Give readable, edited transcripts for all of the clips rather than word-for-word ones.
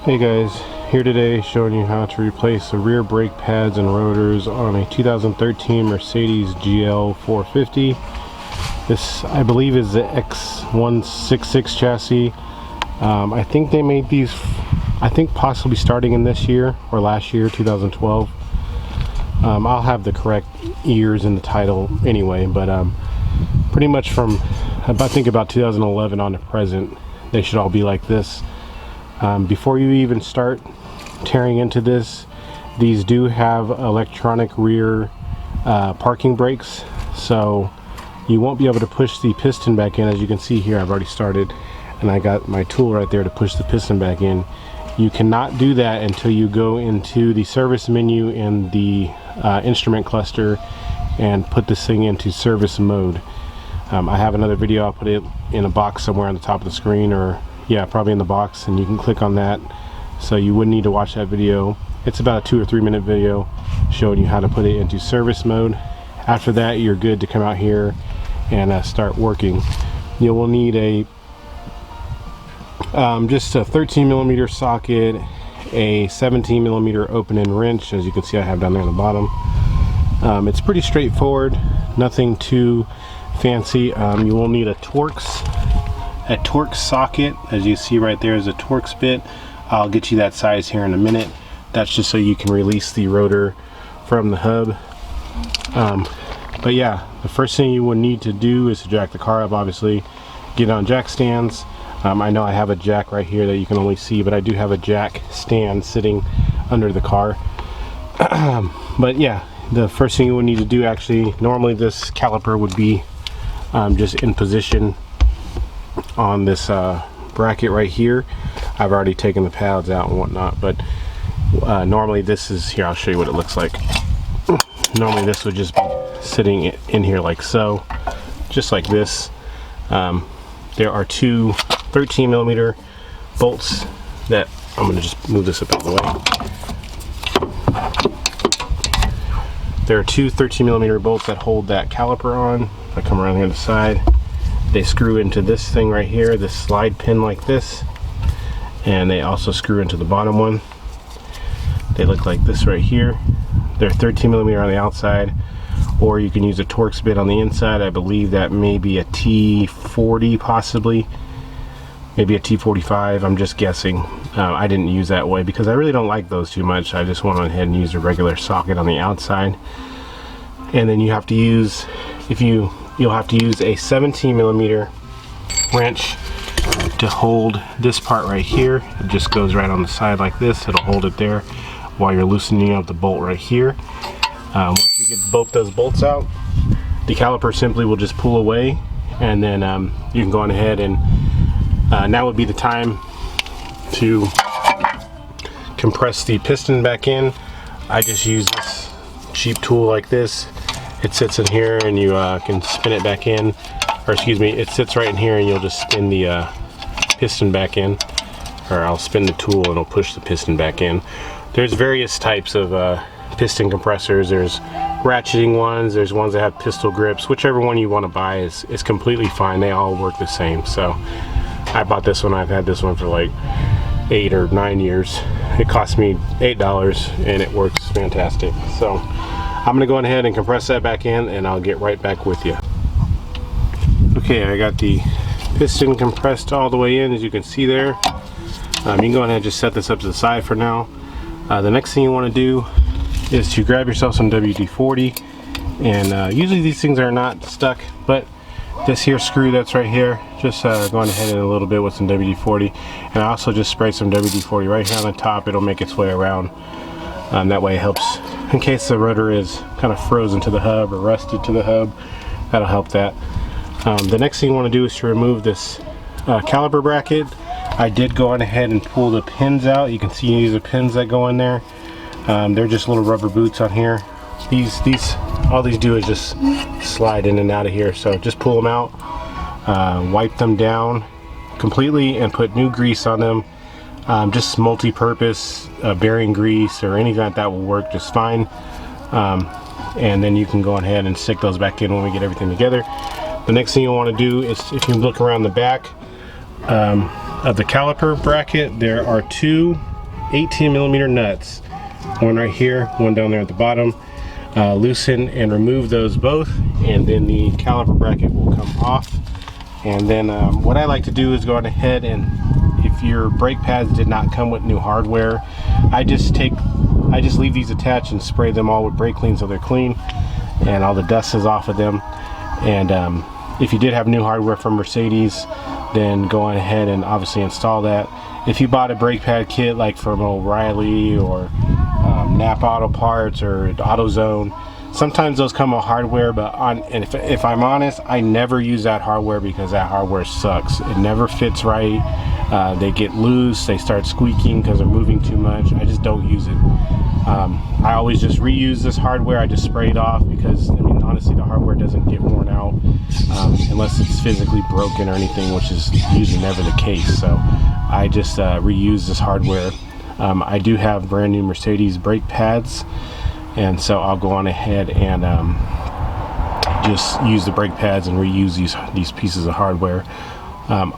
Hey guys, here today showing you how to replace the rear brake pads and rotors on a 2013 Mercedes GL 450. This, I believe, is the X166 chassis. I think they made these, I think possibly starting in this year or last year, 2012. I'll have the correct years in the title anyway, but pretty much from I think about 2011 on to present, they should all be like this. Before you even start tearing into this, these do have electronic rear parking brakes, so you won't be able to push the piston back in. As you can see here, I've already started and I got my tool right there to push the piston back in. You cannot do that until you go into the service menu in the instrument cluster and put this thing into service mode. I have another video. I'll put it in a box somewhere on the top of the screen, or yeah, probably in the box, and you can click on that, so you wouldn't need to watch that video. It's about a 2 or 3 minute video showing you how to put it into service mode. After that, you're good to come out here and start working. You will need a just a 13mm socket, a 17mm open-end wrench, as you can see I have down there on the bottom. It's pretty straightforward, nothing too fancy. You will need a Torx socket. As you see right there is a Torx bit. I'll get you that size here in a minute. That's just so you can release the rotor from the hub. But yeah, the first thing you will need to do is to jack the car up, obviously. Get on jack stands. I know I have a jack right here that you can only see, but I do have a jack stand sitting under the car. But yeah, the first thing you would need to do, actually, normally this caliper would be just in position on this bracket right here. I've already taken the pads out and whatnot, but normally this is here. I'll show you what it looks like. Normally this would just be sitting in here like so, just like this. There are two 13mm bolts that I'm going to just move this up out of the way. There are two 13mm bolts that hold that caliper on. If I come around here to the side, they screw into this thing right here, this slide pin like this, and they also screw into the bottom one. They look like this right here. They're 13mm on the outside, or you can use a Torx bit on the inside. I believe that may be a T40, possibly, maybe a T45. I'm just guessing. I didn't use that way because I really don't like those too much. I just went on ahead and used a regular socket on the outside. And then you have to use, you'll have to use a 17mm wrench to hold this part right here. It just goes right on the side like this. It'll hold it there while you're loosening up the bolt right here. Once you get both those bolts out, the caliper simply will just pull away, and then you can go on ahead and now would be the time to compress the piston back in. I just use this cheap tool like this. It sits in here and you can spin it back in, or excuse me, it sits right in here and you'll just spin the piston back in, or I'll spin the tool and it'll push the piston back in. There's various types of piston compressors. There's ratcheting ones, there's ones that have pistol grips. Whichever one you want to buy is completely fine. They all work the same. So I bought this one. I've had this one for like 8 or 9 years. It cost me $8 and it works fantastic. So I'm gonna go ahead and compress that back in, and I'll get right back with you. Okay, I got the piston compressed all the way in, as you can see there. You can go ahead and just set this up to the side for now. The next thing you want to do is to grab yourself some WD-40, and usually these things are not stuck, but this here screw that's right here, just going ahead and a little bit with some WD-40, and I also just spray some WD-40 right here on the top. It'll make its way around. That way it helps in case the rotor is kind of frozen to the hub or rusted to the hub. That'll help that. The next thing you want to do is to remove this caliper bracket. I did go on ahead and pull the pins out. You can see these are pins that go in there. They're just little rubber boots on here. All these do is just slide in and out of here. So just pull them out, wipe them down completely, and put new grease on them. Just multi-purpose bearing grease or anything like that will work just fine. And then you can go ahead and stick those back in when we get everything together. The next thing you want to do is, if you look around the back of the caliper bracket, there are two 18mm nuts, one right here, one down there at the bottom. Loosen and remove those both, and then the caliper bracket will come off. And then what I like to do is go on ahead, and if your brake pads did not come with new hardware, I just leave these attached and spray them all with brake clean so they're clean and all the dust is off of them. And if you did have new hardware from Mercedes, then go on ahead and obviously install that. If you bought a brake pad kit like from O'Reilly or Napa Auto Parts or AutoZone, sometimes those come with hardware, but if I'm honest, I never use that hardware because that hardware sucks. It never fits right. They get loose, they start squeaking because they're moving too much. I just don't use it. I always just reuse this hardware. I just spray it off because, I mean, honestly, the hardware doesn't get worn out unless it's physically broken or anything, which is usually never the case. So I just reuse this hardware. I do have brand new Mercedes brake pads, and so I'll go on ahead and just use the brake pads and reuse these pieces of hardware.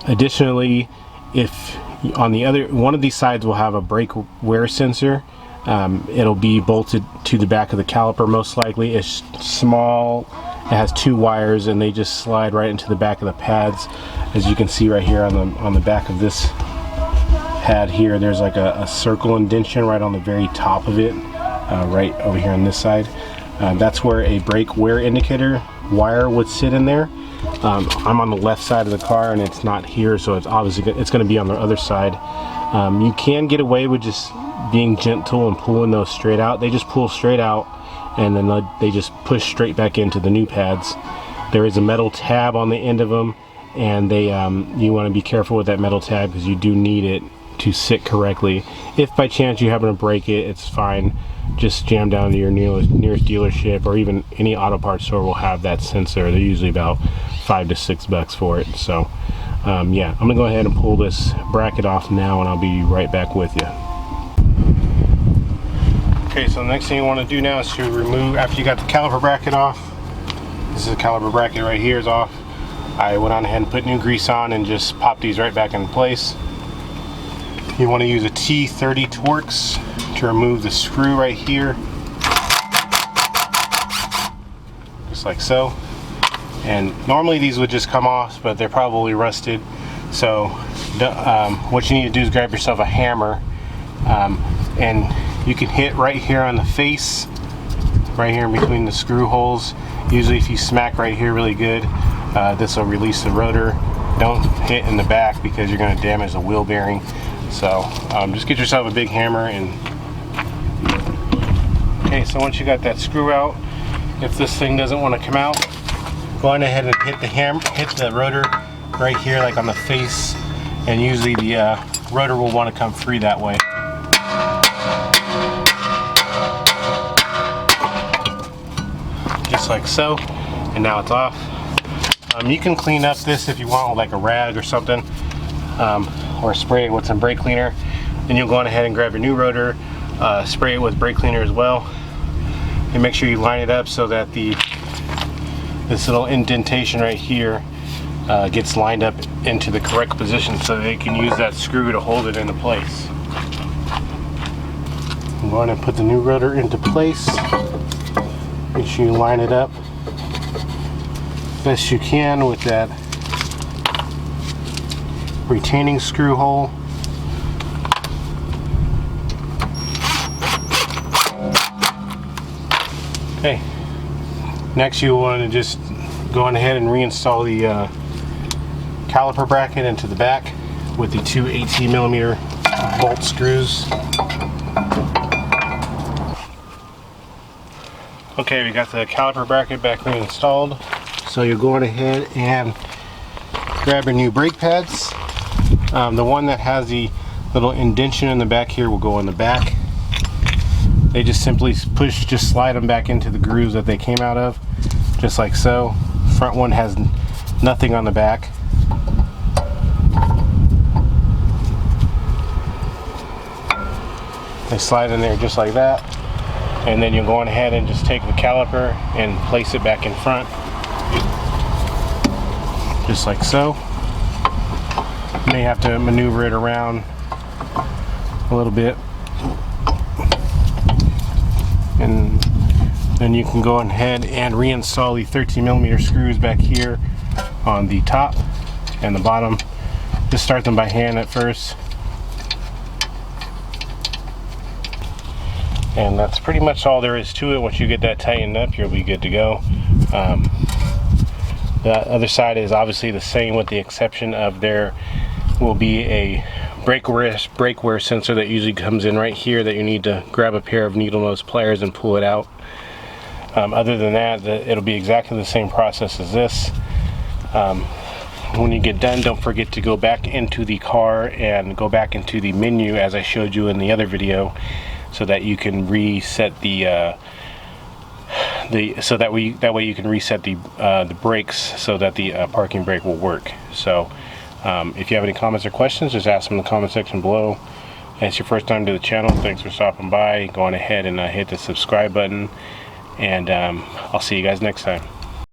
Additionally, if on the other one of these sides will have a brake wear sensor, it'll be bolted to the back of the caliper most likely. It's small, it has 2 wires, and they just slide right into the back of the pads. As you can see right here on the back of this pad here, there's like a circle indentation right on the very top of it, right over here on this side. That's where a brake wear indicator wire would sit in there. I'm on the left side of the car and it's not here, so it's obviously it's going to be on the other side. You can get away with just being gentle and pulling those straight out. They just pull straight out and then they just push straight back into the new pads. There is a metal tab on the end of them, and you want to be careful with that metal tab because you do need it to sit correctly. If by chance you happen to break it, it's fine. Just jam down to your nearest dealership, or even any auto parts store will have that sensor. They're usually about $5 to $6 for it. So yeah, I'm gonna go ahead and pull this bracket off now, and I'll be right back with you. Okay, so the next thing you want to do now is to remove, after you got the caliper bracket off, this is the caliper bracket right here is off. I went on ahead and put new grease on and just popped these right back in place. You want to use a T30 Torx to remove the screw right here, just like so. And normally these would just come off, but they're probably rusted. So what you need to do is grab yourself a hammer, and you can hit right here on the face, right here in between the screw holes. Usually if you smack right here really good, this will release the rotor. Don't hit in the back because you're going to damage the wheel bearing. So just get yourself a big hammer. And okay, so once you got that screw out, if this thing doesn't want to come out, go on ahead and hit the rotor right here, like on the face, and usually the rotor will want to come free that way. Just like so, and now it's off. You can clean up this if you want with like a rag or something, or spray it with some brake cleaner. Then you'll go on ahead and grab your new rotor, spray it with brake cleaner as well, and make sure you line it up so that this little indentation right here gets lined up into the correct position so they can use that screw to hold it into place. I'm going to put the new rotor into place. Make sure you line it up best you can with that retaining screw hole. Okay, next you want to just go on ahead and reinstall the caliper bracket into the back with the 2 18mm bolt screws. Okay, we got the caliper bracket back reinstalled. So you'll go on ahead and grab your new brake pads. The one that has the little indentation in the back here will go in the back. They just simply just slide them back into the grooves that they came out of, just like so. Front one has nothing on the back. They slide in there just like that. And then you'll go on ahead and just take the caliper and place it back in front, just like so. You may have to maneuver it around a little bit, And then you can go ahead and reinstall the 13mm screws back here on the top and the bottom. Just start them by hand at first. And that's pretty much all there is to it. Once you get that tightened up, you'll be good to go. The other side is obviously the same, with the exception of there will be a brake wear sensor that usually comes in right here that you need to grab a pair of needle nose pliers and pull it out. Other than that, it'll be exactly the same process as this. When you get done, don't forget to go back into the car and go back into the menu as I showed you in the other video, so that you can reset that way you can reset the brakes so that the parking brake will work. So if you have any comments or questions, just ask them in the comment section below. And it's your first time to the channel, thanks for stopping by. Go on ahead and hit the subscribe button, and I'll see you guys next time.